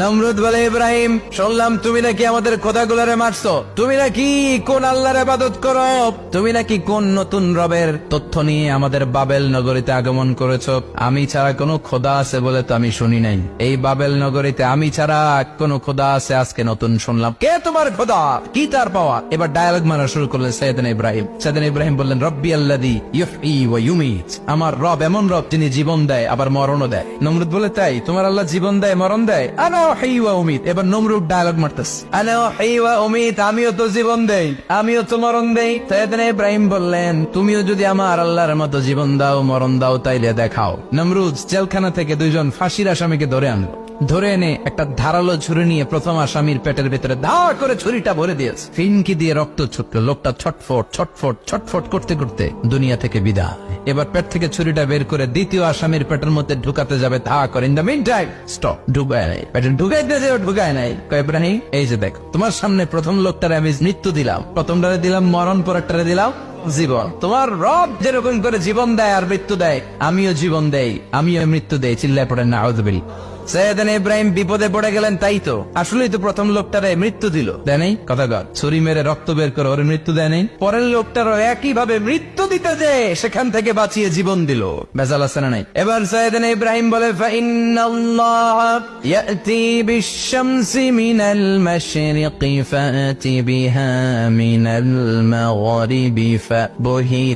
নমরুদ বলে, ইব্রাহিম শুনলাম তুমি নাকি আমাদের খোদাগুলোরে মারছো, তুমি নাকি কোন আল্লাহর ইবাদত করো, তুমি নাকি কোন নতুন রবের তথ্য নিয়ে আমাদের বাবেল নগরীতে আগমন করেছো। আমি ছাড়া কোনো খোদা আছে বলে তো আমি শুনি নাই, এই বাবেল নগরীতে আমি ছাড়া কোনো খোদা আছে আজকে নতুন শুনলাম। কে তোমার খোদা, কি তার পাওয়া? এবার ডায়ালগ মারা শুরু করলেন সাইয়েদনা ইব্রাহিম। সাইয়েদনা ইব্রাহিম বললেন, রব্বি আল্লাযী ইউহয়ী ওয়া ইউমীত, আমার রব এমন রব যিনি জীবন দেয় আবার মরণও দেয়। নমরুদ বলে, তাই তোমার আল্লাহ জীবন দেয় মরণ দেয়? আনা উহয়ী ওয়া উমীত। এবার নমরুদ ডায়ালগ মারতেছে, আনা উহয়ী ওয়া উমীত, আমিও তো জীবন দেই আমিও তো মরণ দেই। সাইয়েদনা ইব্রাহিম বললেন, তুমিও যদি আমার আল্লাহর মতো জীবন দাও মরণ দাও তাইলে দেখাও। নমরুদ জেলখানা থেকে দুইজন ফাঁসির আসামিকে ধরে আনলো, ধরে এনে একটা ধারালো ছুরি নিয়ে প্রথম আসামির পেটের ভেতরে ধার করে ছুরিটা ভরে দিয়েছে। ফিনকি দিয়ে রক্ত ছুটলো, লোকটা ছটফট ছটফট ছটফট করতে করতে দুনিয়া থেকে বিদায়। এবার পেট থেকে ছুরিটা বের করে দ্বিতীয় আসামির পেটের মধ্যে ঢুকাতে যাবে, ধা করে in the mean time stop, ঢুকায় নাই, পেটে ঢুকাইতে যে ঢুকায় নাই। ইব্রাহিম এই যে দেখো, তোমার সামনে প্রথম লোকটারে আমি মৃত্যু দিলাম, প্রথমটারে দিলাম মরণ, পরেরটারে দিলাম জীবন। তোমার রব যেরকম করে জীবন দেয় আর মৃত্যু দেয়, আমিও জীবন দেই আমিও মৃত্যু দেই। চিল্লায় পড়েন নাউযুবিল্লাহ। সাইয়েদনা ইব্রাহিম বিপদে পড়ে গেলেন, তাই তো আসলেই তো প্রথম লোকটারে মৃত্যু দিল, দেয় নাই? কথা কর, ছুরি মেরে রক্ত বের করে ওর মৃত্যু দেয় নাই? পরের লোকটারও একই ভাবে মৃত্যু দিতে যে সেখান থেকে বাঁচিয়ে জীবন দিল। বেজাল আছে না নাই? এবার সাইয়েদনা ইব্রাহিম বলে, ফাইন্নাল্লাহা ইয়াতি বিশ-শামসি মিনাল মাশরিকি ফাতি বিহা মিনাল মাগরিবি ফাবহিতাল্লাযী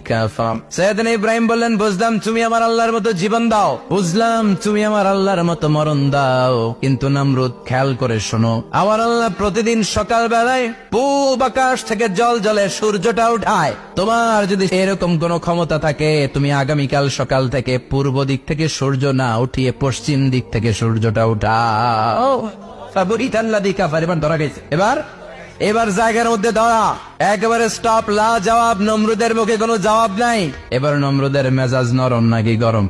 কাফার। সাইয়েদনা ইব্রাহিম বললেন, বুঝলাম তুমি আমার আল্লাহর মতো জীবন দাও, বুঝলাম তুমি আমার আল্লাহর মতো মরণ দাও, কিন্তু নমরুদ খেয়াল করে শোনো, আমার আল্লাহ প্রতিদিন সকাল বেলায় পূব আকাশ থেকে জল জলে সূর্যটা উঠায়। তোমার যদি এরকম কোন ক্ষমতা থাকে, তুমি আগামীকাল সকাল থেকে পূর্ব দিক থেকে সূর্য না উঠিয়ে পশ্চিম দিক থেকে সূর্যটা উঠাও। ফাবহিতাল্লাযী কাফার। এবার ধরা গেছে, এবার জায়গার মধ্যে ধরা, একেবারে স্টপ, লা জবাব। নমরুদের মুখে কোনো জবাব নাই। এবার নমরুদের মেজাজ নরম নাকি গরম?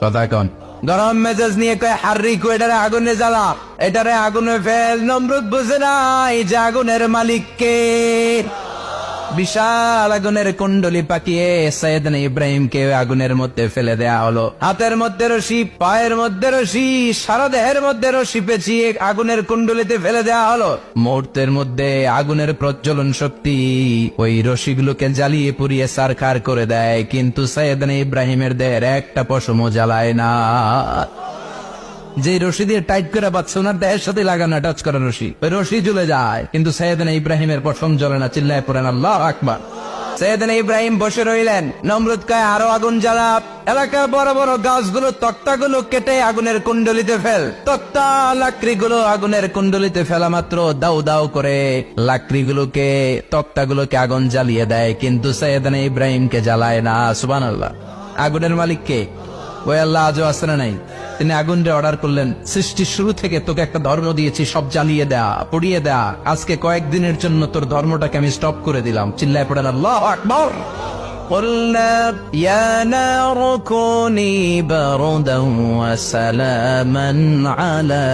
কথা কন। গরম মেজাজ নিয়ে কয়, হাররিকু, এটারে আগুনে জ্বালা, এটারে আগুনে ফেল। নমরুদ বুঝে নাই যে আগুনের মালিক কে। বিশাল আগুনের কুণ্ডলি পাকিয়ে সাইয়েদনা ইব্রাহিমকে আগুনের মধ্যে ফেলে দেয়া হলো। হাতের মধ্যে রশি, পায়ের মধ্যে রশি, সারা দেহের মধ্যে রশি পেঁচিয়ে আগুনের কুণ্ডলিতে ফেলে দেয়া হলো। মুহূর্তের মধ্যে আগুনের প্রজ্বলন শক্তি ওই রশিগুলোকে জ্বালিয়ে পুড়িয়ে সারখার করে দেয়, কিন্তু সাইয়েদনা ইব্রাহিমের দেহের একটা পশমও জ্বালায় না। যে রশি দিয়ে টাইট করে বাচ্চা, ওনার দেহের সাথে লাগানো টাচ করা রশি, ওই রশি জ্বলে যায়, কিন্তু সাইয়েদনা ইব্রাহিমের পশম জ্বলে না। চিল্লায় পড়েন আল্লাহু আকবার। সাইয়েদনা ইব্রাহিম বসে রইলেন। নমরুদ কয়, আরো আগুন জ্বালা, এলাকার বড় বড় গাছগুলো, তক্তাগুলো কেটে আগুনের কুণ্ডলিতে ফেল। তক্তা লাকড়িগুলো আগুনের কুণ্ডলিতে ফেলা মাত্র দাউ দাউ করে লাকড়িগুলোকে, তক্তাগুলোকে আগুন জ্বালিয়ে দেয়, কিন্তু সাইয়েদনা ইব্রাহিমকে জ্বালায় না। সুবহানাল্লাহ। আগুনের মালিক কে? ওই আল্লাহ আজও আছে না নাই? তিনি আগুনরে অর্ডার করলেন, সৃষ্টির শুরু থেকে তোকে একটা ধর্ম দিয়েছি, সব জ্বালিয়ে দেয়া, পুড়িয়ে দেয়া, আজকে কয়েকদিনের জন্য তোর ধর্মটাকে আমি স্টপ করে দিলাম। চিল্লায় পড়েন আল্লাহু আকবার। قُلْنَا يَا نَارُ كُونِي بَرْدًا وَسَلَامًا عَلَى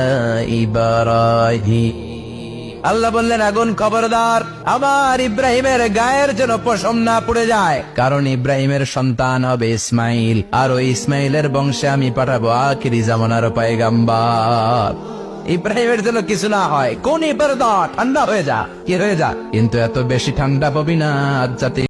إِبْرَاهِيمَ। আল্লাহ বললেন, আগুন খবরদার, আমার ইব্রাহিমের গায়ের যেন পশম না পুড়ে যায়, কারণ ইব্রাহিমের সন্তান হবে ইসমাইল, আর ওই ইসমাইলের বংশে আমি পাঠাবো আখিরি জামানার পয়গম্বর। ইব্রাহিমের যেন কিছু না হয়, কোন ইবারদা, ঠান্ডা হয়ে যা, কি হয়ে যা, কিন্তু এত বেশি ঠান্ডা পাবি না যাতে